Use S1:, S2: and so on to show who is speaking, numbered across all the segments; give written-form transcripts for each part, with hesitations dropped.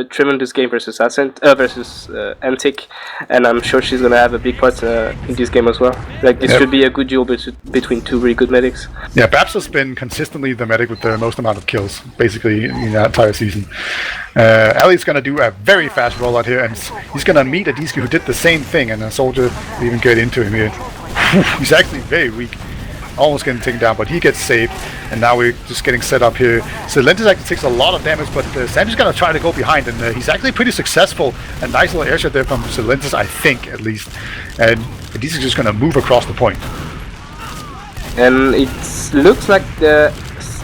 S1: tremendous game versus Ascent, versus Antic, and I'm sure she's gonna have a big part in this game as well. Like this should be a good duel between two really good medics.
S2: Yeah, Babs has been consistently the medic with the most amount of kills, basically in the entire season. Ali's gonna do a very fast rollout here, and he's gonna meet a Disky who did the same thing, and a soldier will even get into him here. He's actually very weak. Almost getting taken down, but he gets saved, and now we're just getting set up here. So Lentis actually takes a lot of damage, but Sam's gonna try to go behind, and he's actually pretty successful. A nice little airshot there from Lentis, I think, at least. And he's just gonna move across the point.
S1: And it looks like the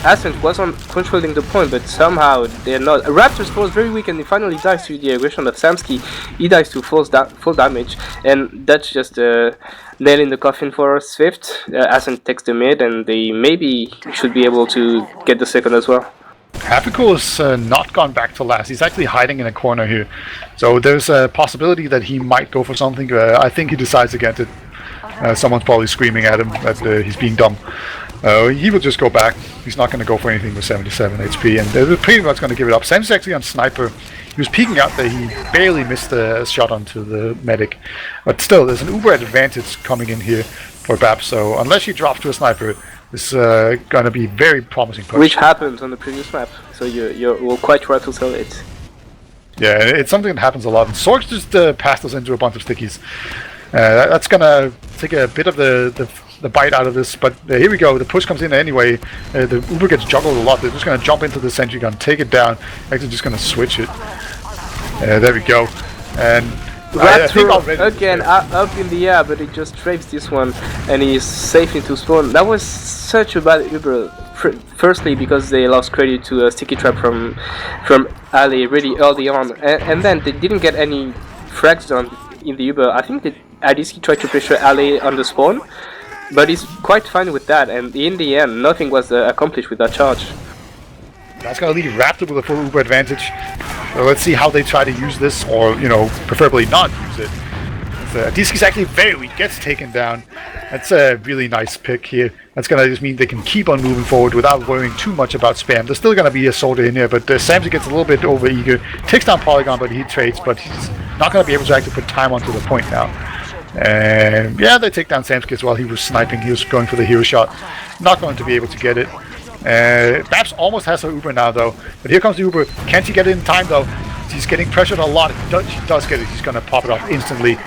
S1: Ascent was on controlling the point, but somehow they're not. Raptor's was very weak, and he finally dies to the aggression of Samsky. He dies to full damage, and that's just nail in the coffin for SVIFT. Ascent takes the mid, and they maybe should be able to get the second as well.
S2: Happycool has not gone back to last. He's actually hiding in a corner here, so there's a possibility that he might go for something. I think he decides against it. Someone's probably screaming at him that he's being dumb. He will just go back. He's not going to go for anything with 77 HP, and they're pretty much going to give it up. Sam's actually on sniper. He was peeking out there. He barely missed a shot onto the medic, but still, there's an uber advantage coming in here for Bab. So unless you drop to a sniper, this is going to be very promising push.
S1: Which happened on the previous map, so you're quite right to tell it.
S2: Yeah, it's something that happens a lot. And Sorg just passed us into a bunch of stickies. That's going to take a bit of the bite out of this, but here we go. The push comes in anyway. The Uber gets juggled a lot. They're just going to jump into the sentry gun, take it down. Actually, just going to switch it. There we go. And
S1: Raptor again up in the air, but he just traps this one, and he's safe into spawn. That was such a bad Uber. Firstly, because they lost credit to a sticky trap from Ali really early on, and then they didn't get any frags done in the Uber. I think that Adiski tried to pressure Ali on the spawn, but he's quite fine with that, and in the end, nothing was accomplished with that charge.
S2: That's going to leave Raptor with a full Uber advantage. So let's see how they try to use this, or, preferably not use it. Adiski's actually very weak, gets taken down. That's a really nice pick here. That's going to just mean they can keep on moving forward without worrying too much about spam. There's still going to be a soldier in here, but Samsy gets a little bit over-eager. Takes down Polygon, but he trades, but he's not going to be able to actually put time onto the point now. And yeah, they take down Samsky as well. He was sniping, he was going for the hero shot. Not going to be able to get it. Babs almost has her Uber now though, but here comes the Uber. Can't he get it in time though? He's getting pressured a lot. He does get it. He's going to pop it off instantly.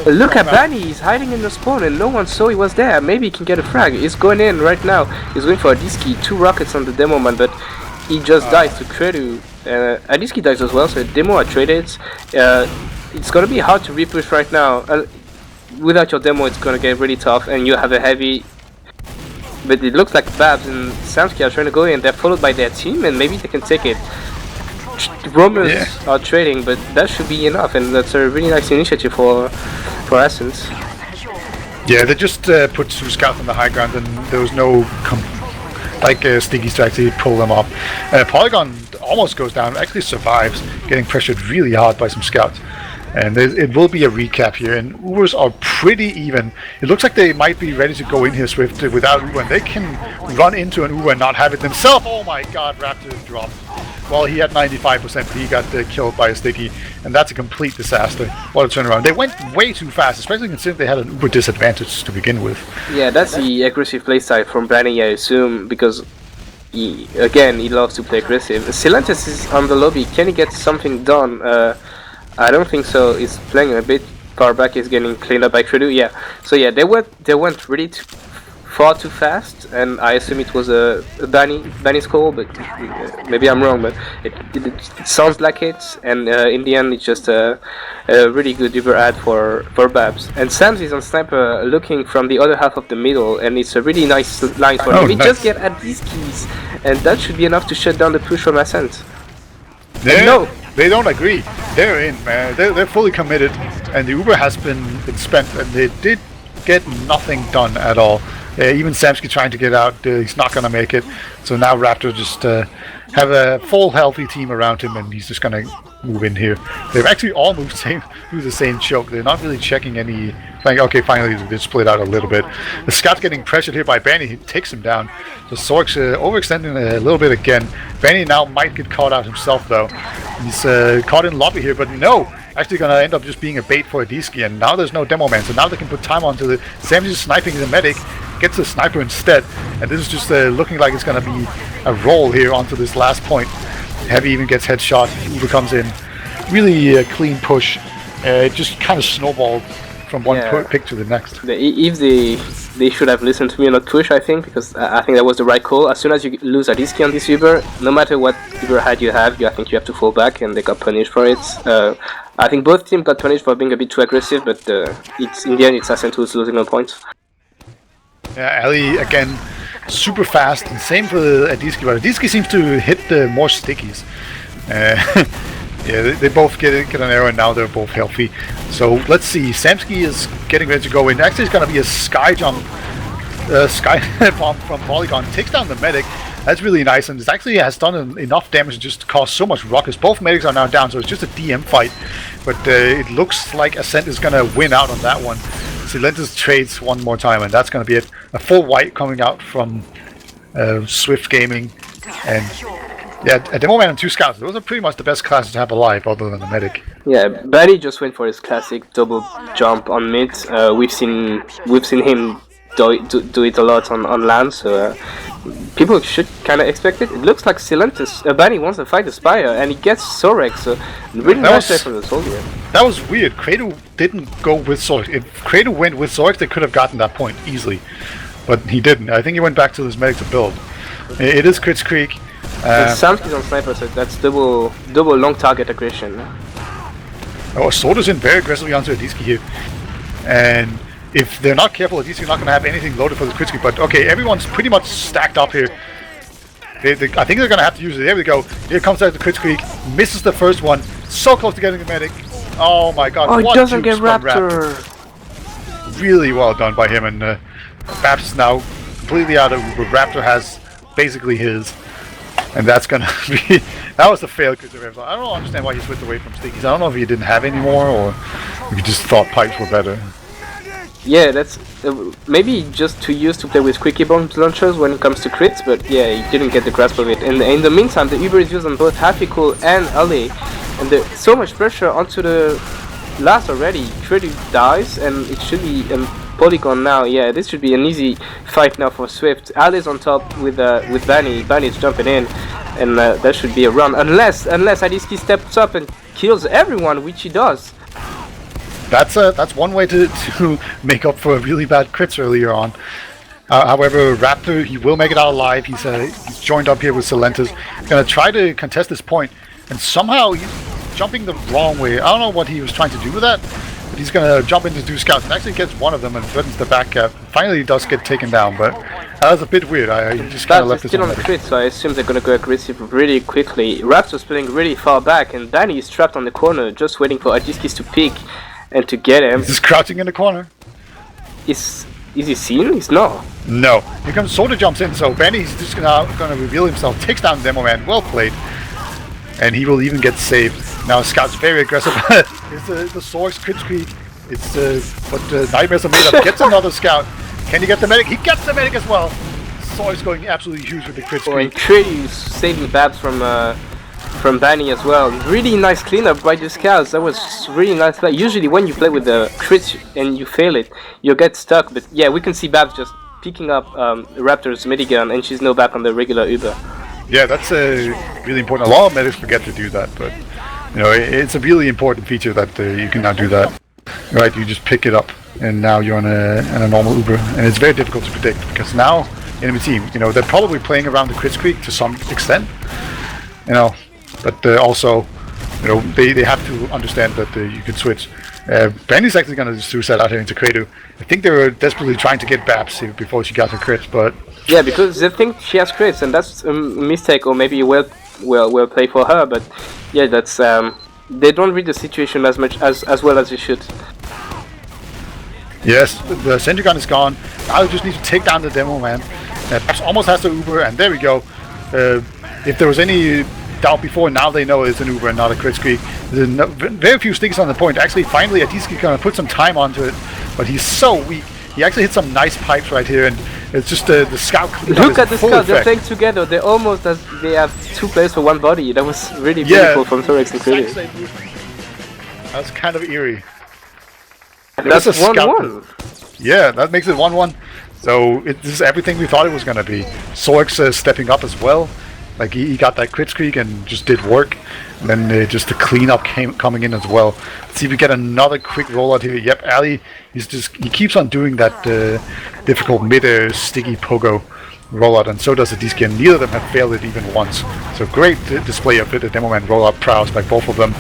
S1: Look at Bani, he's hiding in the spawn and no one saw he was there. Maybe he can get a frag. He's going in right now. He's going for Adiski. 2 rockets on the demo man, but he just dies to Credu. Adiski dies as well, so demo are traded. It's going to be hard to repush right now. Without your demo, it's going to get really tough, and you have a heavy. But it looks like Babs and Samsky are trying to go in. They're followed by their team, and maybe they can take it. Roamers are trading, but that should be enough, and that's a really nice initiative for Essence.
S2: Yeah, they just put 2 scouts on the high ground, and there was no stickies to actually pull them up. Polygon almost goes down, actually survives, getting pressured really hard by some scouts. And it will be a recap here, and Ubers are pretty even. It looks like they might be ready to go in here Swift without Uber, and they can run into an Uber and not have it themselves. Oh my god, Raptor dropped. Well, he had 95%, but he got killed by a sticky, and that's a complete disaster. What a turnaround. They went way too fast, especially considering they had an Uber disadvantage to begin with.
S1: Yeah, that's the aggressive playstyle from Branny, I assume, because he loves to play aggressive. Silentis is on the lobby. Can he get something done? I don't think so. He's playing a bit far back. He's getting cleaned up by Credu. Yeah. So yeah, they went really far too fast, and I assume it was a Banny's call, but maybe I'm wrong. But it sounds like it, and in the end, it's just a really good Uber ad for Babs. And Sams is on sniper, looking from the other half of the middle, and it's a really nice line for him. He just get at these keys, and that should be enough to shut down the push from Ascent.
S2: No. They don't agree. They're in, man. They're fully committed, and the Uber has been spent, and they did get nothing done at all. Even Samsky trying to get out, he's not going to make it. So now Raptor just have a full healthy team around him, and he's just going to move in here. They've actually all moved through the same choke. They're not really checking any... Okay, finally they split out a little bit. The Scout's getting pressured here by Banny. He takes him down. So Sork's overextending a little bit again. Banny now might get caught out himself, though. He's caught in lobby here, but no! Actually going to end up just being a bait for Adiski, and now there's no demo man, so now they can put time onto the... Sam's just sniping the medic, gets the sniper instead, and this is just looking like it's going to be a roll here onto this last point. Heavy even gets headshot, Uber comes in. Really clean push, it just kind of snowballed from one pick to the next.
S1: If they should have listened to me and not push, I think, because I think that was the right call. As soon as you lose Adiski on this Uber, no matter what Uber head you have, I think you have to fall back, and they got punished for it. I think both teams got punished for being a bit too aggressive, but it's in the end it's Ascent who's losing on points.
S2: Yeah, Ali again, super fast, and same for Adiski, but Adiski seems to hit the more stickies. Yeah, they both get an arrow, and now they're both healthy. So let's see. Samsky is getting ready to go in. Actually, it's going to be a sky jump, sky bomb from Polygon. Takes down the medic. That's really nice, and it actually has done enough damage to just cause so much ruckus. Both medics are now down, so it's just a DM fight. But it looks like Ascent is going to win out on that one. Silentis trades one more time, and that's going to be it. A full white coming out from SVIFT Gaming, and yeah, a demo man and 2 scouts. Those are pretty much the best classes to have alive, other than the medic.
S1: Yeah, Barry just went for his classic double jump on mid. We've seen him do it a lot on land, so people should kind of expect it. It looks like Silentis, Barry wants to fight the Spire, and he gets Sorek, so really nice play from the soldier.
S2: That was weird. Kratos didn't go with Sorek. If Kratos went with Sorek, they could have gotten that point easily, but he didn't. I think he went back to his medic to build. It is Crits Creek.
S1: Samsky's on sniper, so that's double long target aggression.
S2: Oh, Soda's in very aggressively onto Adiski here, and if they're not careful, Adiski's not going to have anything loaded for the Crits Creek. But okay, everyone's pretty much stacked up here. I think they're going to have to use it. There we go. Here comes out the Crits Creek. Misses the first one. So close to getting the medic. Oh my god.
S1: Oh, it doesn't get Raptor.
S2: Really well done by him, and Babs is now completely out of Uber. Raptor has basically his. And that's gonna be... That was a fail because I don't understand why he switched away from stickies. I don't know if he didn't have any more, or if he just thought pipes were better.
S1: Yeah, that's maybe just too used to play with quickie bomb launchers when it comes to crits, but yeah, he didn't get the grasp of it. And in the meantime, the Uber is used on both Hafikul and Ali, and there's so much pressure onto the last already. Credu dies, and it should be Polygon now. Yeah, this should be an easy fight now for SVIFT. Ali's on top with Banny. Banny's jumping in, and that should be a run. Unless Adiski steps up and kills everyone, which he does.
S2: That's one way to make up for really bad crits earlier on. However, Raptor, he will make it out alive. He's joined up here with Silentis. He's going to try to contest this point, and somehow he's jumping the wrong way. I don't know what he was trying to do with that. But he's going to jump into 2 scouts and actually gets one of them and threatens the back cap. Finally, he does get taken down, but that was a bit weird. He just kind of left it
S1: still on the crit, so I assume they're going to go aggressive really quickly. Raptor's playing really far back, and Danny is trapped on the corner, just waiting for Adiskis to peek and to get him.
S2: He's just crouching in the corner.
S1: Is he seen? He's not.
S2: No. Here comes Soda jumps in, so Benny's just going to reveal himself, takes down Demo Man. Well played. And he will even get saved. Now Scout's very aggressive. It's the Source Crits Creek. It's what Nightmares are made of. Gets another Scout. Can he get the medic? He gets the medic as well. Source going absolutely huge with the Crits Creek.
S1: And Credu saving Babs from Banny as well. Really nice cleanup by the Scouts. That was really nice play. Usually when you play with the crits and you fail it, you get stuck. But yeah, we can see Babs just picking up Raptor's minigun, and she's now back on the regular Uber.
S2: Yeah, that's really important. A lot of medics forget to do that, but you know, it's a really important feature that you can now do that. Right, you just pick it up, and now you're on a normal Uber, and it's very difficult to predict because now enemy team, you know, they're probably playing around the Crits Creek to some extent, you know, but also, you know, they have to understand that you can switch. Benny's actually going to suicide out here into Kratos. I think they were desperately trying to get Babs here before she got her crits, but
S1: yeah, because they think she has crits, and that's a mistake, or maybe well play for her. But yeah, that's they don't read the situation as much as well as you should.
S2: Yes, the sentry gun is gone. Now we just need to take down the demo man. Perhaps almost has the Uber, and there we go. If there was any doubt before, now they know it's an Uber and not a crit streak. There's very few sticks on the point. Actually, finally, Adiski gonna put some time onto it, but he's so weak. He actually hit some nice pipes right here, and it's just the scout.
S1: Look at the scout, they're playing together. They're almost as they have two players for one body. That was really beautiful from Thorex and Credit.
S2: That's kind of eerie.
S1: That's 1-1.
S2: Yeah, that makes it 1-1. So this is everything we thought it was gonna be. Sorx stepping up as well. Like he got that crit streak and just did work. And then just the cleanup coming in as well. Let's see if we get another quick rollout here. Yep, Ali, he keeps on doing that difficult mid sticky pogo rollout, and so does the Adiski, and neither of them have failed it even once. So great display of the demo man rollout prowess by both of them.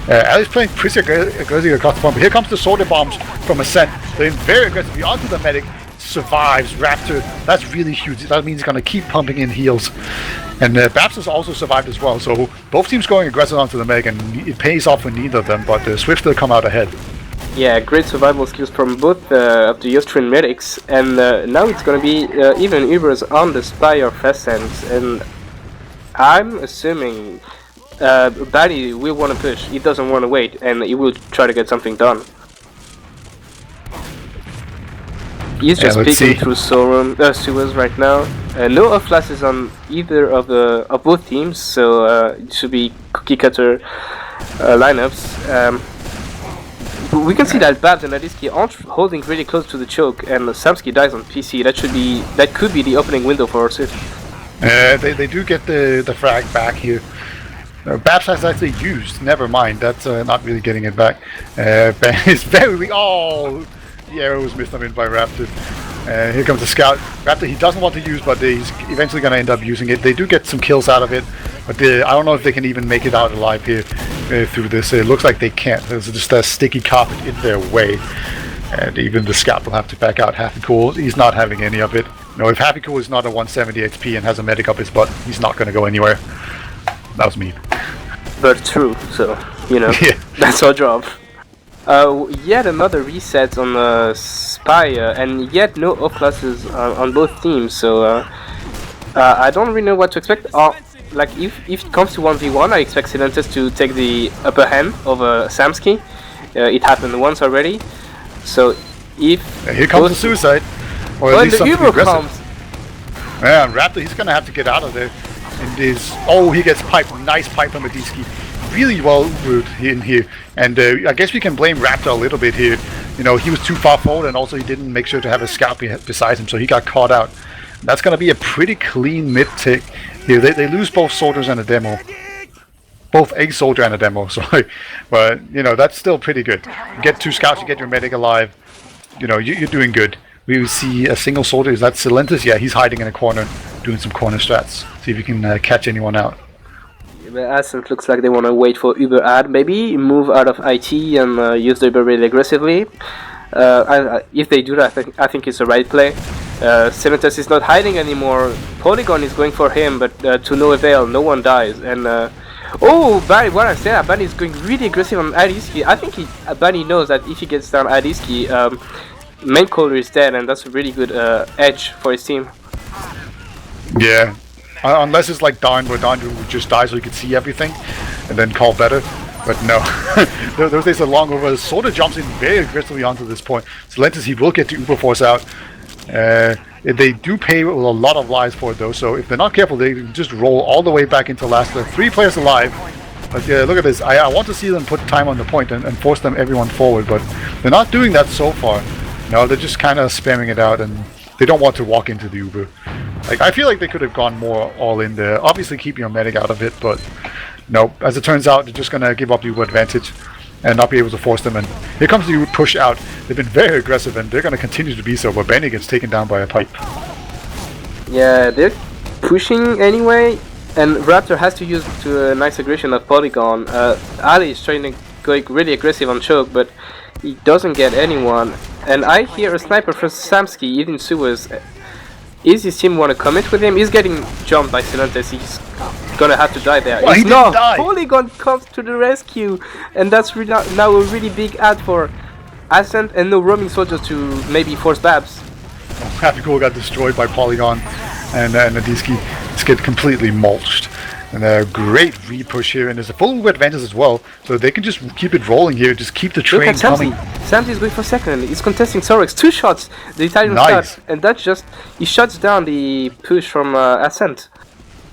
S2: Ali's playing pretty aggressively across the front, but here comes the soldier bombs from Ascent. They're very aggressively onto the medic. Survives Raptor. That's really huge. That means he's going to keep pumping in heals. And Babs has also survived as well. So both teams going aggressive onto the medic, and it pays off for neither of them. But SVIFT will come out ahead.
S1: Yeah, great survival skills from both of the Austrian medics, and now it's going to be even Ubers on the Spire of Ascent, and I'm assuming Batty will want to push. He doesn't want to wait, and he will try to get something done. He's just peeking through sewers right now. No off classes on either of both teams, so it should be cookie cutter lineups. But we can see that Babs and Adiski aren't holding really close to the choke, and Samsky dies on PC. That could be the opening window for SVIFT.
S2: They do get the frag back here. Babs has actually used. Never mind. That's not really getting it back. It's very weak. Oh. The arrow was missed on in by Raptor. Here comes the scout. Raptor, he doesn't want to use, but he's eventually going to end up using it. They do get some kills out of it, but I don't know if they can even make it out alive here through this. It looks like they can't. There's just a sticky carpet in their way, and even the scout will have to back out. Happy Cool, he's not having any of it. No, if Happy Cool is not a 170 HP and has a medic up his butt, he's not going to go anywhere. That was mean.
S1: But true, so, you know, yeah. That's our job. Yet another reset on Spire, and yet no off classes on both teams, so I don't really know what to expect. Like if it comes to 1v1, I expect Silentis to take the upper hand over Samsky. It happened once already, so if...
S2: here comes the suicide, or at least something aggressive. Yeah, and Raptor, he's gonna have to get out of there. And he gets piped, nice pipe from Adiski. Really well rooted in here, and I guess we can blame Raptor a little bit here. You know, he was too far forward, and also he didn't make sure to have a scout beside him, so he got caught out. That's going to be a pretty clean mid tick here. They lose both soldiers and a demo, both a soldier and a demo. Sorry, but you know that's still pretty good. You get 2 scouts, you get your medic alive. You know, you're doing good. We see a single soldier. Is that Silentis? Yeah, he's hiding in a corner, doing some corner strats. See if he can catch anyone out.
S1: Ascent looks like they want to wait for Uber ad, maybe move out of IT and use the Uber really aggressively. If they do that, I think it's the right play. Silentis is not hiding anymore. Polygon is going for him, but to no avail. No one dies. And Barry, what I said, Bunny is going really aggressive on Adiski. I think Bunny knows that if he gets down Adiski, main caller is dead, and that's a really good edge for his team.
S2: Yeah. Unless it's like Darn, where Darn would just die so he could see everything and then call better. But no. Those days are long over. Soda jumps in very aggressively onto this point. Silentis, he will get the Uber Force out. They do pay a lot of lives for it though, so if they're not careful, they can just roll all the way back into last. 3 players alive. But look at this. I want to see them put time on the point and force everyone forward, but they're not doing that so far. No, they're just kind of spamming it out, and they don't want to walk into the Uber. Like, I feel like they could have gone more all in there. Obviously keep your medic out of it, but no. As it turns out, they're just going to give up the Uber advantage and not be able to force them. And here comes the push out. They've been very aggressive, and they're going to continue to be so, but Benny gets taken down by a pipe.
S1: Yeah, they're pushing anyway, and Raptor has to use a nice aggression of Polygon. Ali is trying to go really aggressive on choke, but he doesn't get anyone. And I hear a sniper from Samsky eating sewers. Is his team want to commit with him? He's getting jumped by Silentis. He's gonna have to die there.
S2: Well, he didn't die.
S1: Polygon comes to the rescue, and that's now a really big ad for Ascent and no roaming soldiers to maybe force Babs.
S2: Happy Cool got destroyed by Polygon, and Nadiski just get completely mulched. And a great re-push here, and there's a full move advantage as well, so they can just keep it rolling here, just keep the train coming.
S1: Samsi is going for second, he's contesting Sorex, 2 shots, the Italian start, and that's just, he shuts down the push from Ascent.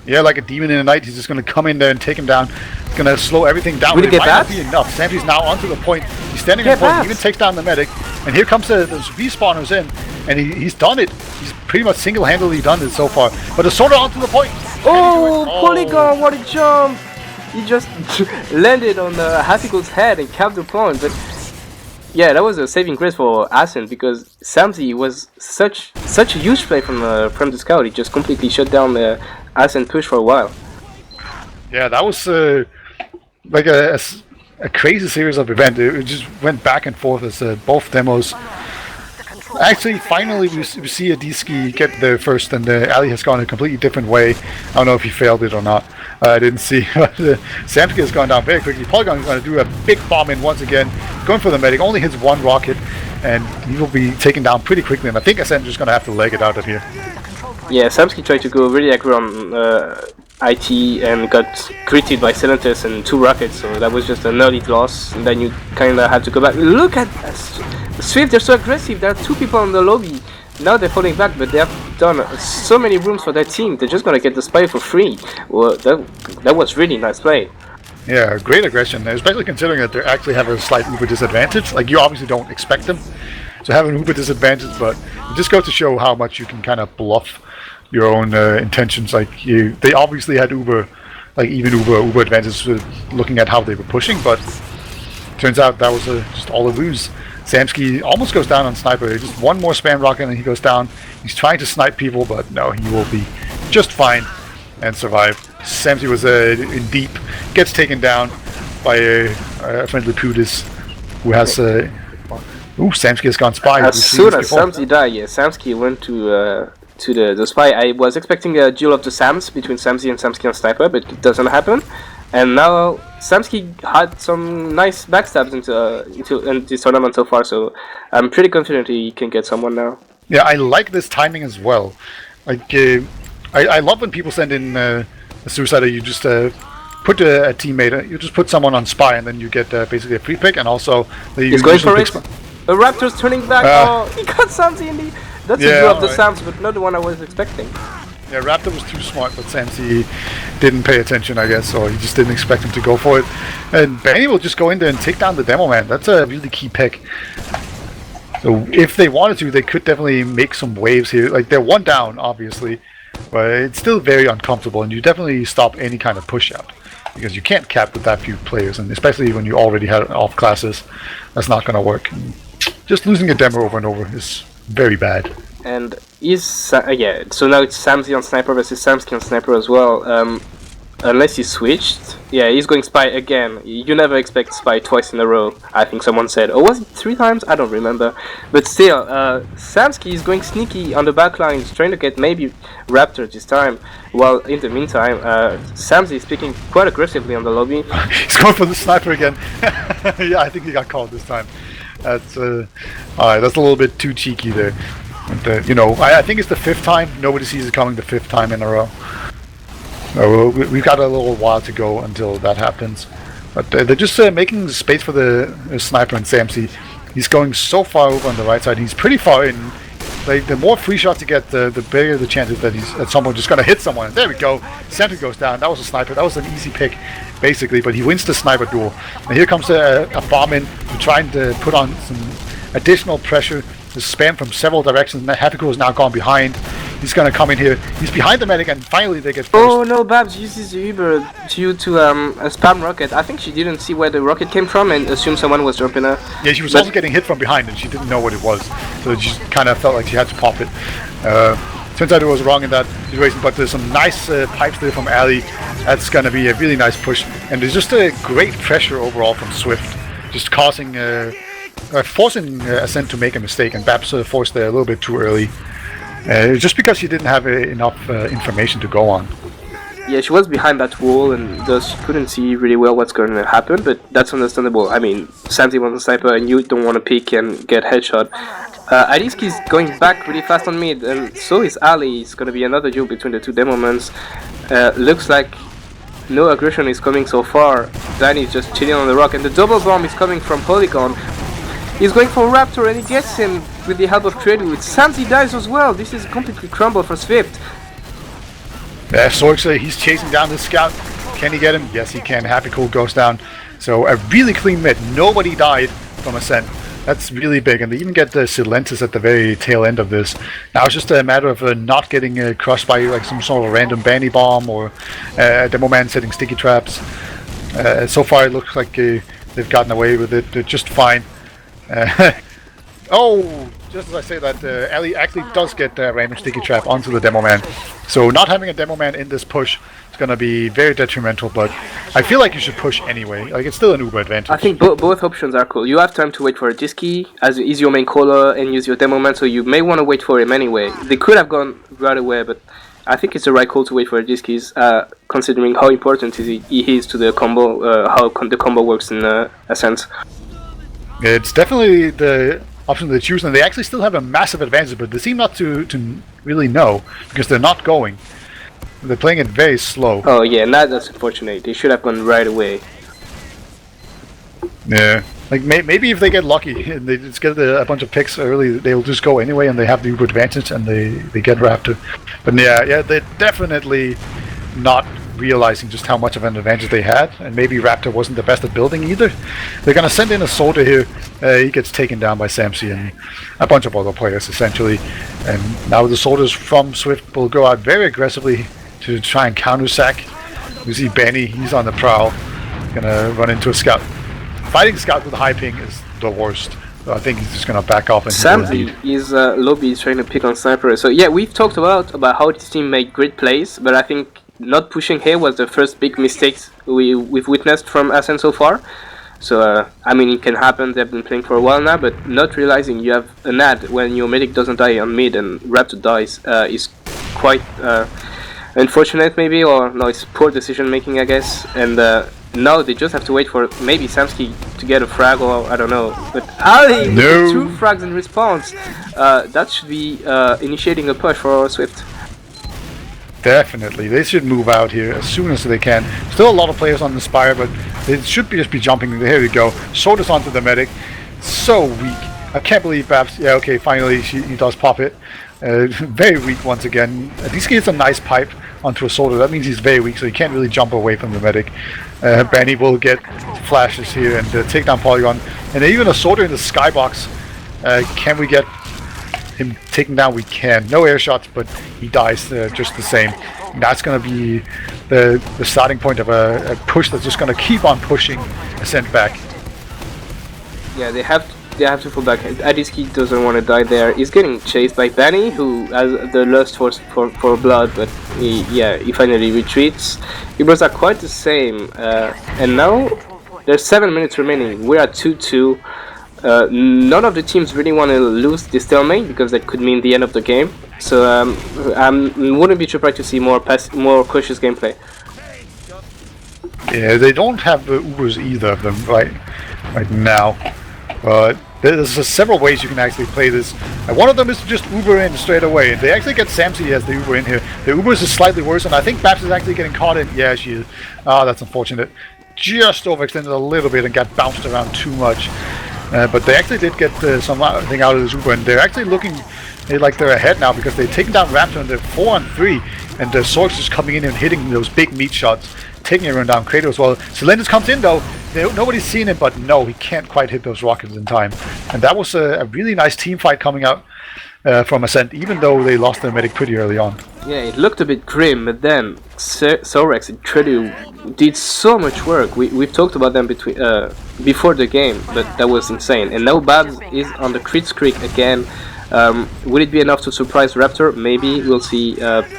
S2: Yeah, like a demon in the night, he's just going to come in there and take him down. He's going to slow everything down.
S1: Will he get that?
S2: Might not be enough. Samsi's now onto the point. He's standing on the point. He even takes down the medic. And here comes the respawners in. And he's done it. He's pretty much single-handedly done it so far. But the sword onto the point.
S1: Oh, Polygon, what a jump! He just landed on Happy Cool's head and capped the point. But yeah, that was a saving grace for Ascent, because Samsi was such a huge play from the scout. He just completely shut down the Ascent push for a while.
S2: Yeah, that was like a crazy series of events. It just went back and forth as both demos. Actually, finally, we see Adiski get there first, and Ali has gone a completely different way. I don't know if he failed it or not. I didn't see. Samski has gone down very quickly. Polygon is going to do a big bomb in once again. Going for the medic, only hits 1 rocket, and he will be taken down pretty quickly. And I think Ascent is just going to have to leg it out of here.
S1: Yeah, Samski tried to go really aggro on IT and got critted by Silentus and 2 rockets, so that was just an early loss, and then you kinda had to go back. Look at SVIFT, they're so aggressive, there are 2 people on the lobby. Now they're falling back, but they have done so many rooms for their team, they're just gonna get the spy for free. Well, that was really nice play.
S2: Yeah, great aggression, especially considering that they actually have a slight Uber disadvantage. Like, you obviously don't expect them to have an Uber disadvantage, but it just goes to show how much you can kind of bluff your own intentions. Like, they obviously had Uber advantage looking at how they were pushing, but turns out that was just all a ruse. Samski almost goes down on Sniper. Just 1 more spam rocket and he goes down. He's trying to snipe people, but no, he will be just fine and survive. Samsi was in deep, gets taken down by a friendly Pudis who has Samski has gone spy.
S1: As soon as Samsi died, yeah, Samski went to the spy. I was expecting a duel of the Sams between Samsi and Sniper, but it doesn't happen. And now Samski had some nice backstabs in this tournament so far, so I'm pretty confident he can get someone now.
S2: Yeah, I like this timing as well. Like, I love when people send in a suicider. You just put a teammate, you just put someone on spy, and then you get basically a free pick, and also
S1: he's going for it. A Raptor's turning back. Oh, he got Samsi in the. That's a duel of the Sams, but not the one I was expecting.
S2: Yeah, Raptor was too smart, but Samsi didn't pay attention, I guess, or he just didn't expect him to go for it. And Benny will just go in there and take down the demo man. That's a really key pick. So if they wanted to, they could definitely make some waves here. Like, they're 1 down, obviously, but it's still very uncomfortable, and you definitely stop any kind of push out, because you can't cap with that few players, and especially when you already had off classes, that's not going to work. And just losing a demo over and over is very bad.
S1: And yeah, so now it's Samsi on Sniper versus Samski on Sniper as well. Unless he switched. Yeah, he's going spy again. You never expect spy twice in a row, I think someone said. Or was it 3 times? I don't remember. But still, Samski is going sneaky on the back lines, trying to get maybe Raptor this time. While in the meantime, Samsi is picking quite aggressively on the lobby.
S2: He's going for the Sniper again. Yeah, I think he got called this time. That's alright, that's a little bit too cheeky there. And, you know, I think it's the 5th time. Nobody sees it coming the 5th time in a row. We've got a little while to go until that happens. But they're just making space for the Sniper and Samsi. He's going so far over on the right side. He's pretty far in. Like, the more free shots you get, the bigger the chances that he's at some point just going to hit someone. And there we go. Center goes down. That was a Sniper. That was an easy pick, basically. But he wins the Sniper duel. And here comes a bomb in to trying to put on some additional pressure. The spam from several directions. Happy Cool is now gone behind. He's gonna come in here. He's behind the medic, and finally they get first.
S1: Oh no, Babs uses the Uber to a spam rocket. I think she didn't see where the rocket came from and assumed someone was jumping her.
S2: Yeah, she was also getting hit from behind, and she didn't know what it was. So she kind of felt like she had to pop it. Turns out it was wrong in that situation, but there's some nice pipes there from Ali. That's gonna be a really nice push, and there's just a great pressure overall from Swift, just causing. Forcing Ascent to make a mistake, and Babs forced there a little bit too early, just because she didn't have enough information to go on.
S1: Yeah, she was behind that wall and thus she couldn't see really well what's going to happen, but that's understandable. I mean, Santi was a sniper and you don't want to peek and get headshot. Adiski is going back really fast on mid, and so is Ali. It's going to be another duel between the two Demomans. Looks like no aggression is coming so far. Danny is just chilling on the rock, and the double bomb is coming from Polygon. He's going for Raptor and he gets him with the help of Credu. Santi dies as well. This is completely crumbled for SVIFT.
S2: Yeah, Sorg, he's chasing down the scout. Can he get him? Yes, he can. Happy Cool goes down. So a really clean mid. Nobody died from Ascent. That's really big, and they even get the Silentis at the very tail end of this. Now it's just a matter of not getting crushed by like some sort of random bandy bomb or Demo Man setting sticky traps. So far it looks like they've gotten away with it just fine. Oh, just as I say that, Ali actually does get a random sticky trap onto the Demo Man. So not having a Demo Man in this push is going to be very detrimental, but I feel like you should push anyway. Like, it's still an Uber advantage.
S1: I think both options are cool. You have time to wait for a Disky, as is your main caller, and use your Demo Man, so you may want to wait for him anyway. They could have gone right away, but I think it's the right call to wait for a Disky, considering how important he is to the combo, how the combo works in Ascent.
S2: It's definitely the option they choose, and they actually still have a massive advantage, but they seem not to really know, because they're not going. They're playing it very slow.
S1: Oh yeah, that's unfortunate. They should have gone right away.
S2: Yeah, like maybe if they get lucky and they just get a bunch of picks early, they'll just go anyway, and they have the Uber advantage, and they get Raptor. But yeah, they're definitely not realizing just how much of an advantage they had, and maybe Raptor wasn't the best at building either. They're gonna send in a soldier here. He gets taken down by Samsi and a bunch of other players essentially, and now the soldiers from SVIFT will go out very aggressively to try and counter sack. We see Benny, he's on the prowl, gonna run into a scout. Fighting scout with a high ping is the worst. So I think he's just gonna back off. And
S1: Samsi is lobby is trying to pick on sniper. So yeah, we've talked about how this team made great plays, but I think not pushing here was the first big mistake we've witnessed from Ascent so far. So I mean, it can happen. They've been playing for a while now, but not realizing you have an ad when your medic doesn't die on mid and Raptor dies is quite unfortunate, maybe, or no, it's poor decision making, I guess. And now they just have to wait for maybe Samsky to get a frag, or I don't know. But Ali with 2 frags in response, that should be initiating a push for SVIFT.
S2: Definitely, they should move out here as soon as they can. Still a lot of players on the Spire, but they should just be jumping. Here we go. Shoulders onto the medic. So weak. I can't believe Babs. Yeah, okay, finally he does pop it. Very weak once again. At least he gets a nice pipe onto a soldier. That means he's very weak, so he can't really jump away from the medic. Benny will get flashes here and take down Polygon. And even a soldier in the skybox. Can we get him taken down? We can. No air shots, but he dies just the same. And that's going to be the starting point of a push that's just going to keep on pushing Ascent back.
S1: Yeah, they have to fall back. Adiski doesn't want to die there. He's getting chased by Benny, who has the lust for blood, but he finally retreats. Ubers are quite the same, and now there's 7 minutes remaining. We're at 2-2. None of the teams really want to lose this stalemate because that could mean the end of the game. So I wouldn't be surprised to see more cautious gameplay.
S2: Yeah, they don't have Ubers either of them right now. But there's several ways you can actually play this. And one of them is to just Uber in straight away. They actually get Samsi as the Uber in here. The Ubers is slightly worse, and I think Babs is actually getting caught in. Yeah, she is. Ah, that's unfortunate. Just overextended a little bit and got bounced around too much. But they actually did get something out of this Uber, and they're actually looking like they're ahead now because they've taken down Raptor and they're 4-on-3, and the Sorks is coming in and hitting those big meat shots, taking everyone down. Kratos as well. Silentis comes in though. Nobody's seen him, but no, he can't quite hit those rockets in time. And that was a really nice team fight coming out from Ascent, even though they lost their medic pretty early on.
S1: Yeah, it looked a bit grim, but then Sorex and Tredu did so much work. We've talked about them before the game, but that was insane. And now Babs is on the crit streak again. Will it be enough to surprise Raptor? Maybe, we'll see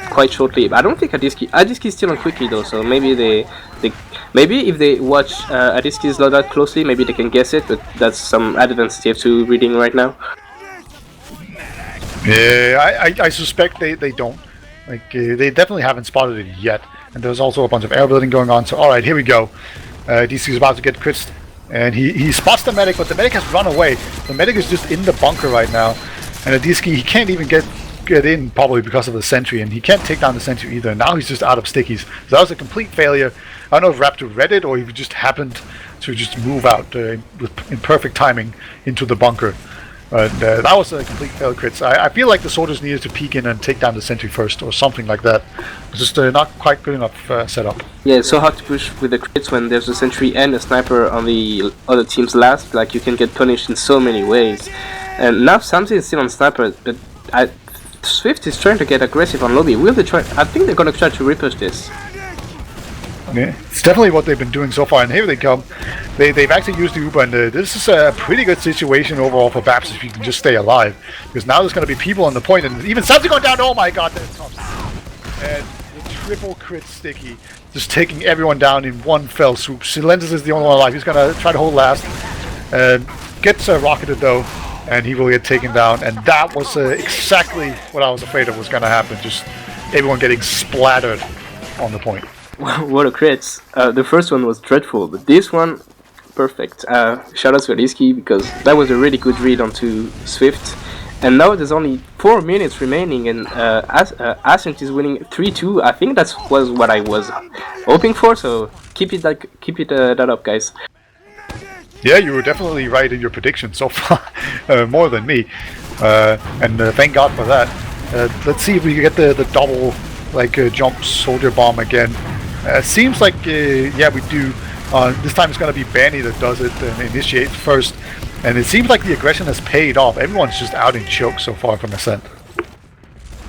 S1: quite shortly. I don't think Adiski is still on quickly though, so maybe maybe if they watch Adiski's loadout closely, maybe they can guess it, but that's some advanced TF2 reading right now.
S2: Yeah, I suspect they don't. Like they definitely haven't spotted it yet. and there's also a bunch of air building going on. So alright, here we go. DC is about to get crits, and he spots the medic, but the medic has run away. The medic is just in the bunker right now, and Adiski, he can't even get in, probably because of the sentry, and he can't take down the sentry either. Now he's just out of stickies. So that was a complete failure. I don't know if Raptor read it or if he just happened to just move out in perfect timing into the bunker. But that was a complete fail crits. I feel like the soldiers needed to peek in and take down the sentry first or something like that. It's just not quite good enough setup.
S1: Yeah, it's so hard to push with the crits when there's a sentry and a sniper on the other team's last. Like, you can get punished in so many ways. And now Samsi is still on sniper, but SVIFT is trying to get aggressive on lobby. Will they try? I think they're gonna try to repush this.
S2: Yeah, it's definitely what they've been doing so far, and here they come. They've actually used the Uber, and this is a pretty good situation overall for Babs if you can just stay alive. Because now there's going to be people on the point, and even something going down. Oh my god, that's tough. And the triple crit sticky, just taking everyone down in one fell swoop. Silentis is the only one alive. He's going to try to hold last. Gets rocketed though, and he will get taken down. And that was exactly what I was afraid of was going to happen. Just everyone getting splattered on the point.
S1: What a crits. The first one was dreadful, but this one, perfect. Shout out to Aliski, because that was a really good read onto SVIFT. And now there's only 4 minutes remaining, and Ascent is winning 3-2. I think that was what I was hoping for, so keep it that up, guys.
S2: Yeah, you were definitely right in your prediction so far, more than me. And thank God for that. Let's see if we can get the double jump soldier bomb again. Seems like, yeah, we do. This time it's going to be Banny that does it and initiates first. And it seems like the aggression has paid off. Everyone's just out in choke so far from Ascent.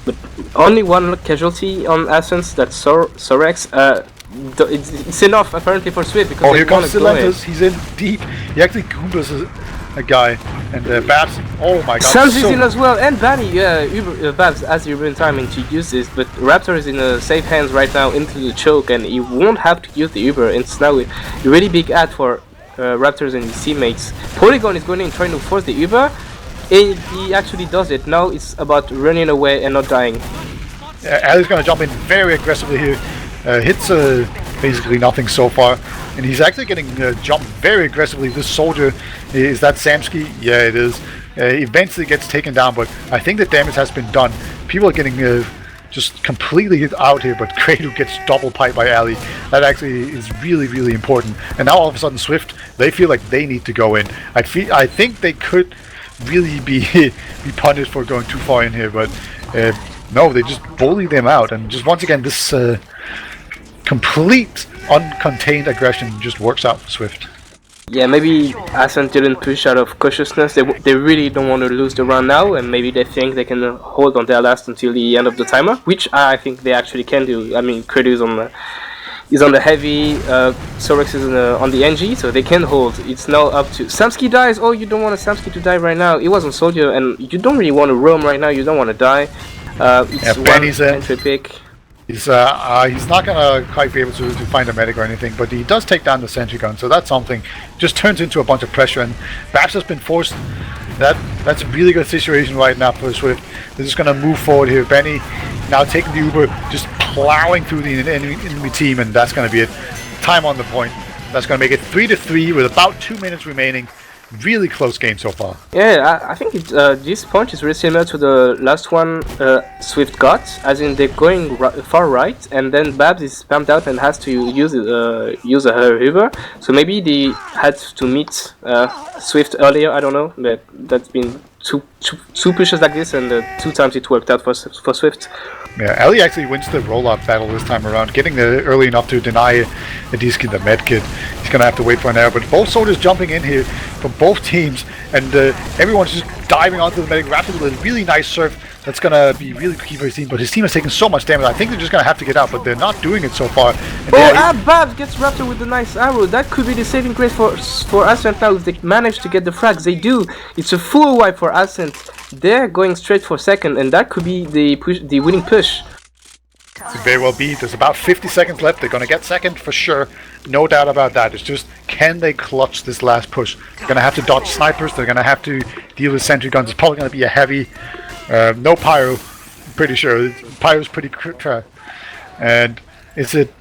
S1: But only one casualty on Ascent, that's Sorex. It's enough apparently for SVIFT, because
S2: here comes Silentis. He's in deep. He actually Goombas a guy, and Babs. Oh my god!
S1: Sam's in as well, and Banny. Babs has the Uber timing to use this, but Raptor is in safe hands right now into the choke, and he won't have to use the Uber. It's now a really big ad for Raptors and his teammates. Polygon is going in trying to force the Uber. He actually does it. Now it's about running away and not dying.
S2: Ali's going to jump in very aggressively here. Hits basically nothing so far, and he's actually getting jumped very aggressively. This soldier, is that Samsky? Yeah, it is. Eventually gets taken down, but I think the damage has been done. People are getting just completely out here, but Kradu gets double piped by Ali. That actually is really, really important. And now all of a sudden SVIFT, they feel like they need to go in. I think they could really be punished for going too far in here, but no, they just bully them out. And just once again, this complete uncontained aggression just works out for SVIFT.
S1: Yeah, maybe Ascent didn't push out of cautiousness. They really don't want to lose the round now, and maybe they think they can hold on their last until the end of the timer, which I think they actually can do. I mean, Kredu is on the heavy, Sorex is on the NG, so they can hold. It's now up to Samsky dies. Oh, you don't want Samsky to die right now. It was on Soldier, and you don't really want to roam right now. You don't want to die. It's one entry pick.
S2: He's not gonna quite be able to find a medic or anything, but he does take down the sentry gun, so that's something. Just turns into a bunch of pressure, and Babs has been forced. That's a really good situation right now for SVIFT. They're just gonna move forward here. Benny now taking the Uber, just plowing through the enemy team, and that's gonna be it. Time on the point. That's gonna make it 3-3 with about 2 minutes remaining. Really close game so far.
S1: Yeah, I think this point is really similar to the last one SVIFT got, as in they're going far right, and then Babs is spammed out and has to use her Uber. So maybe they had to meet SVIFT earlier. I don't know, but that's been two pushes like this, and 2 times it worked out for SVIFT.
S2: Yeah, Ali actually wins the rollout battle this time around, getting there early enough to deny Adiski the medkit. He's going to have to wait for an error, but both soldiers jumping in here from both teams, and everyone's just diving onto the medic rapidly with a really nice surf. That's going to be really key for his team, but his team has taken so much damage. I think they're just going to have to get out, but they're not doing it so far. And
S1: Babs gets Raptor with a nice arrow. That could be the saving grace for Ascent now if they manage to get the frags. They do. It's a full wipe for Ascent. They're going straight for second, and that could be the winning push.
S2: Could very well be. There's about 50 seconds left. They're going to get second for sure. No doubt about that. It's just, can they clutch this last push? They're going to have to dodge snipers. They're going to have to deal with sentry guns. It's probably going to be a heavy. No pyro. I'm pretty sure. Pyro's pretty and is it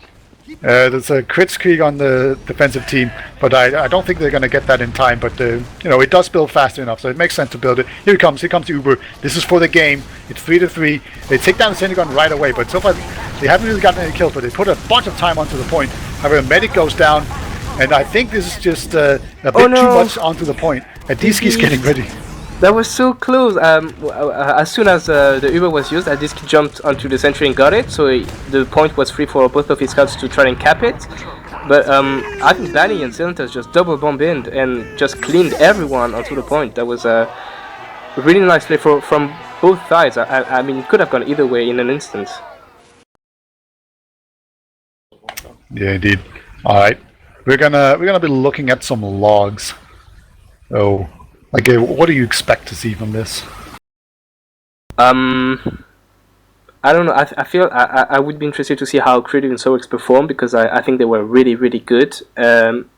S2: There's a crit streak on the defensive team, but I don't think they're going to get that in time. But it does build fast enough, so it makes sense to build it. Here comes Uber. This is for the game. It's 3-3. They take down the sentry gun right away, but so far they haven't really gotten any kills. But they put a bunch of time onto the point. However, medic goes down, and I think this is just a bit too much onto the point. Adiski's getting ready.
S1: That was so close. As soon as the Uber was used, Adiski jumped onto the sentry and got it, so the point was free for both of his scouts to try and cap it. But I think Danny and Silentas just double bomb in and just cleaned everyone onto the point. That was a really nice play from both sides. I mean, it could have gone either way in an instant.
S2: Yeah, indeed. All right, we're gonna be looking at some logs. So. Like, what do you expect to see from this?
S1: I don't know. I feel I would be interested to see how Creative and Sorex perform, because I think they were really, really good. And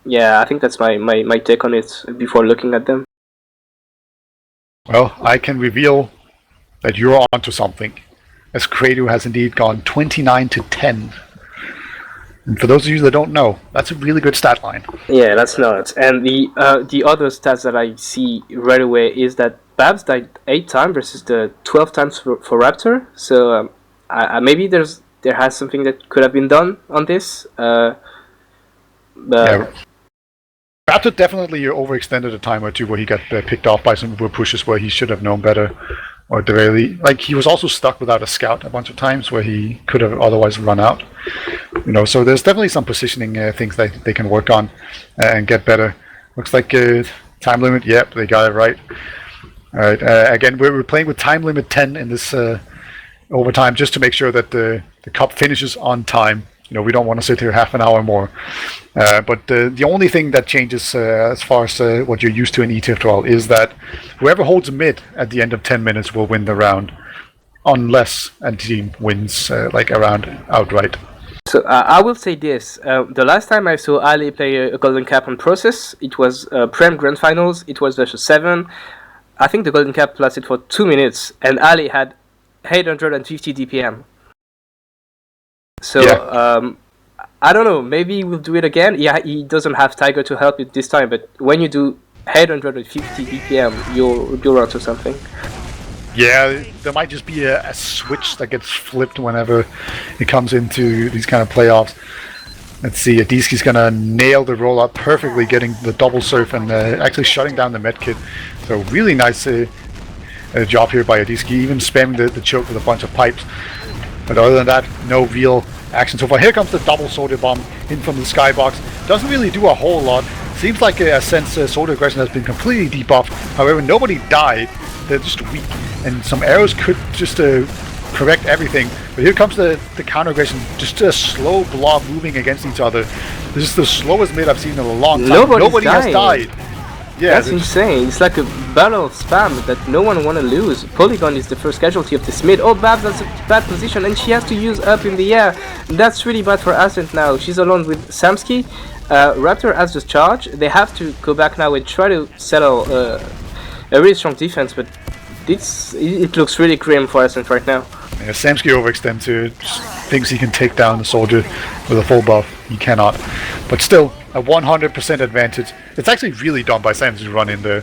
S1: yeah, I think that's my take on it before looking at them.
S2: Well, I can reveal that you're onto something, as Creative has indeed gone 29-10. And for those of you that don't know, that's a really good stat line.
S1: Yeah, that's nuts. And the other stats that I see right away is that Babs died 8 times versus the 12 times for Raptor. So maybe there has something that could have been done on this.
S2: Yeah. Raptor definitely overextended a time or two where he got picked off by some Uber pushes where he should have known better. Or he was also stuck without a scout a bunch of times where he could have otherwise run out. So there's definitely some positioning things that they can work on and get better. Looks like time limit. Yep, they got it right. All right. Again, we're playing with time limit 10 in this overtime just to make sure that the cup finishes on time. We don't want to sit here half an hour more. But the only thing that changes as far as what you're used to in ETF12 is that whoever holds mid at the end of 10 minutes will win the round, unless a team wins like a round outright.
S1: So I will say this. The last time I saw Ali play a Golden Cap on Process, it was Prem Grand Finals. It was versus 7. I think the Golden Cap lasted for 2 minutes, and Ali had 850 DPM. So, yeah. I don't know, maybe we'll do it again. Yeah, he doesn't have Tiger to help it this time, but when you do 850 BPM, you're onto something.
S2: Yeah, there might just be a switch that gets flipped whenever it comes into these kind of playoffs. Let's see, Adiski's gonna nail the rollout perfectly, getting the double surf and actually shutting down the medkit. So really nice job here by Adiski, even spamming the choke with a bunch of pipes. But other than that, no real action so far. Here comes the double soldier bomb in from the skybox. Doesn't really do a whole lot. Seems like since soldier aggression has been completely debuffed. However, nobody died. They're just weak. And some arrows could just correct everything. But here comes the counter aggression. Just a slow blob moving against each other. This is the slowest mid I've seen in a long time. Nobody has died. Yeah,
S1: that's insane. It's like a battle of spam that no one want to lose. Polygon is the first casualty of this mid. Oh, Babs has a bad position and she has to use up in the air. That's really bad for Ascent now. She's alone with Samsky. Raptor has the charge. They have to go back now and try to settle a really strong defense, but it looks really grim for Ascent right now.
S2: Yeah, Samsky overextends here. Just thinks he can take down the soldier with a full buff. He cannot. But still, a 100% advantage. It's actually really dumb by Samsky to run in there.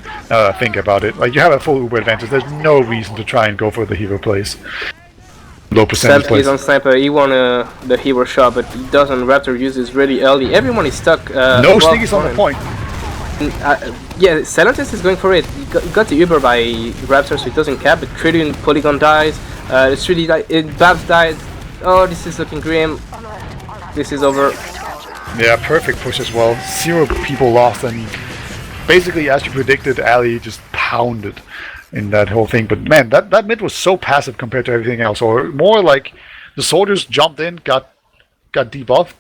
S2: Think about it. Like, you have a full Uber advantage. There's no reason to try and go for the hero plays. Low percentage plays.
S1: Samsky is on sniper. He won the hero shot, but he doesn't. Raptor uses really early. Everyone is stuck.
S2: No sneakies on the point.
S1: Yeah, Silentas is going for it. He got the Uber by Raptor, so it doesn't cap. But Trilian Polygon dies. It's really Babs died. Oh, this is looking grim. This is over.
S2: Yeah, perfect push as well. 0 people lost, and basically, as you predicted, Ali just pounded in that whole thing. But man, that mid was so passive compared to everything else, or more like the soldiers jumped in, got debuffed,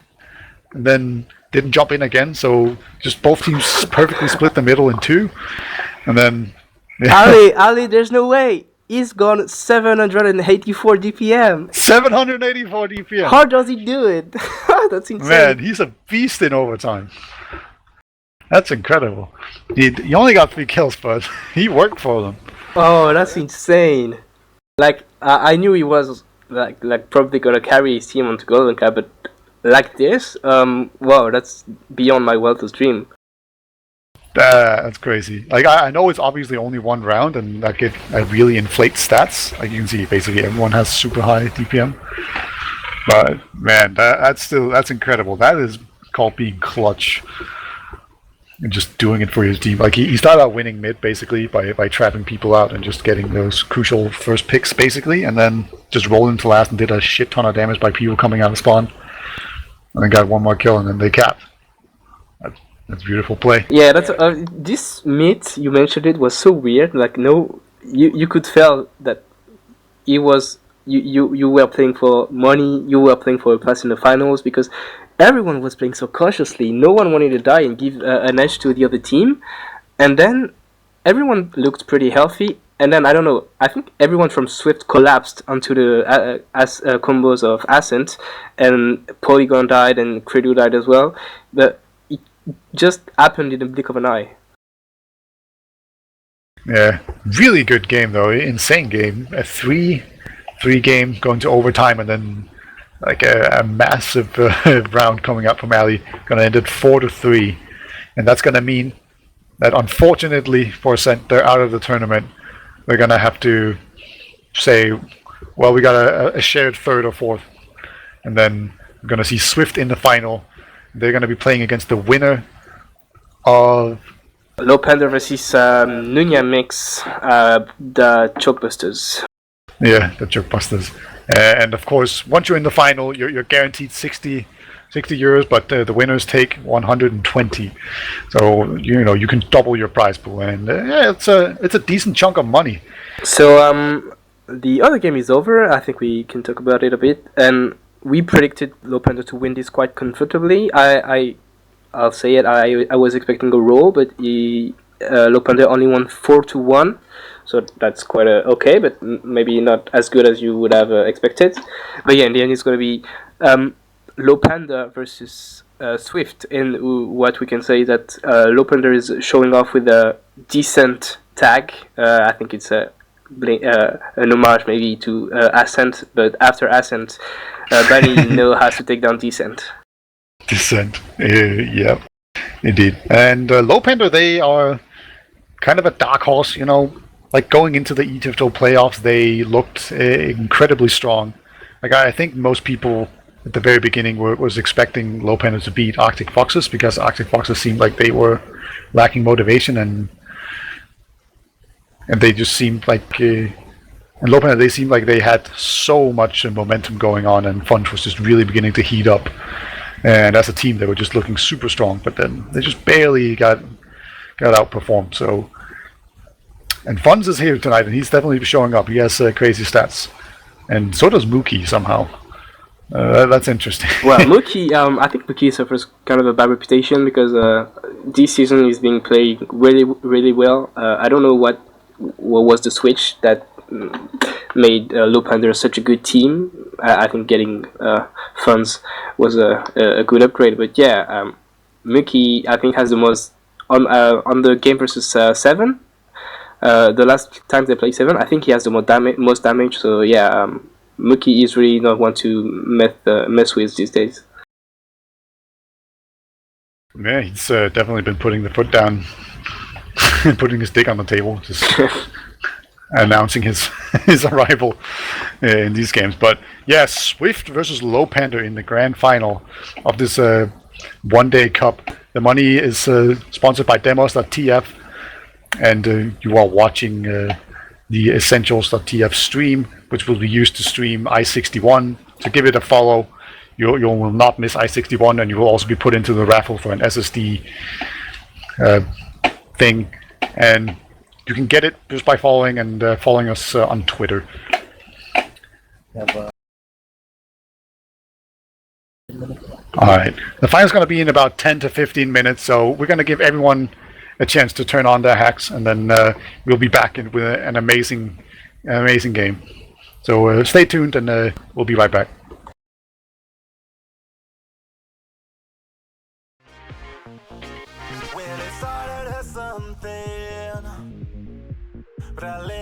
S2: and then didn't jump in again. So just both teams perfectly split the middle in 2, and then
S1: yeah. Ali, there's no way. He's gone 784 DPM.
S2: 784 DPM.
S1: How does he do it? That's insane.
S2: Man, he's a beast in overtime. That's incredible. He only got 3 kills, but he worked for them.
S1: Oh, that's insane. Like, I knew he was like probably gonna carry his team onto Golden Cup, but like this, wow, that's beyond my wildest dream.
S2: That's crazy. Like I know it's obviously only one round, and that really inflates stats. Like you can see, basically everyone has super high DPM. But man, that's incredible. That is called being clutch and just doing it for his team. Like he started out winning mid basically by trapping people out and just getting those crucial first picks basically, and then just rolled into last and did a shit ton of damage by people coming out of spawn, and then got one more kill and then they capped. That's beautiful play.
S1: Yeah, that's this meet you mentioned it was so weird. Like no, you could feel that it was you were playing for money. You were playing for a place in the finals because everyone was playing so cautiously. No one wanted to die and give an edge to the other team, and then everyone looked pretty healthy. And then I don't know. I think everyone from SVIFT collapsed onto the combos of Ascent, and Polygon died and Credo died as well. But just happened in the blink of an eye.
S2: Yeah, really good game though. Insane game. A 3-3 game going to overtime, and then like a massive round coming up from Ali. Gonna end at 4-3, and that's gonna mean that unfortunately for Ascent, they're out of the tournament. They're gonna have to say, well, we got a shared third or fourth, and then we're gonna see SVIFT in the final. They're going to be playing against the winner of
S1: Low Panda versus Nunya Mix, the Chokebusters.
S2: Yeah, the Chokebusters. And of course, once you're in the final, you're guaranteed 60 euros, but the winners take 120. So you can double your prize pool, and yeah, it's a decent chunk of money.
S1: So the other game is over. I think we can talk about it a bit, and we predicted Low Panda to win this quite comfortably. I'll say it. I was expecting a roll, but Low Panda only won 4-1, so that's quite okay, but maybe not as good as you would have expected. But yeah, in the end, it's going to be Low Panda versus SVIFT, and what we can say is that Low Panda is showing off with a decent tag. I think it's an homage maybe to Ascent, but after Ascent, Bunny has to take down Descent.
S2: Descent, yeah, indeed. And Low Panda, they are kind of a dark horse, like going into the Wiethoofd playoffs, they looked incredibly strong. Like I think most people at the very beginning was expecting Low Panda to beat Arctic Foxes, because Arctic Foxes seemed like they were lacking motivation, and they just seemed like and Low Panda, they seemed like they had so much momentum going on, and Funch was just really beginning to heat up. And as a team, they were just looking super strong, but then they just barely got outperformed. So, and Funz is here tonight, and he's definitely showing up. He has crazy stats, and so does Mookie somehow. That's interesting.
S1: Well, Mookie, I think Mookie suffers kind of a bad reputation because this season he's being played really, really well. I don't know what was the switch that made Low Panda such a good team. I think getting funds was a good upgrade, but yeah, Mookie I think has the most on the game versus 7. The last time they played 7, I think he has the most damage. So yeah, Mookie is really not one to mess with these days.
S2: Yeah, he's definitely been putting the foot down, putting his dick on the table, just announcing his arrival in these games. But yeah, SVIFT versus Low Panda in the grand final of this one-day cup. The money is sponsored by Essentials.TF, and you are watching the Essentials.TF stream, which will be used to stream I-61. So give it a follow. You will not miss I-61, and you will also be put into the raffle for an SSD thing. And you can get it just by following us on Twitter. Alright, the final's going to be in about 10 to 15 minutes, so we're going to give everyone a chance to turn on their hacks, and then we'll be back with an amazing game. So stay tuned, and we'll be right back.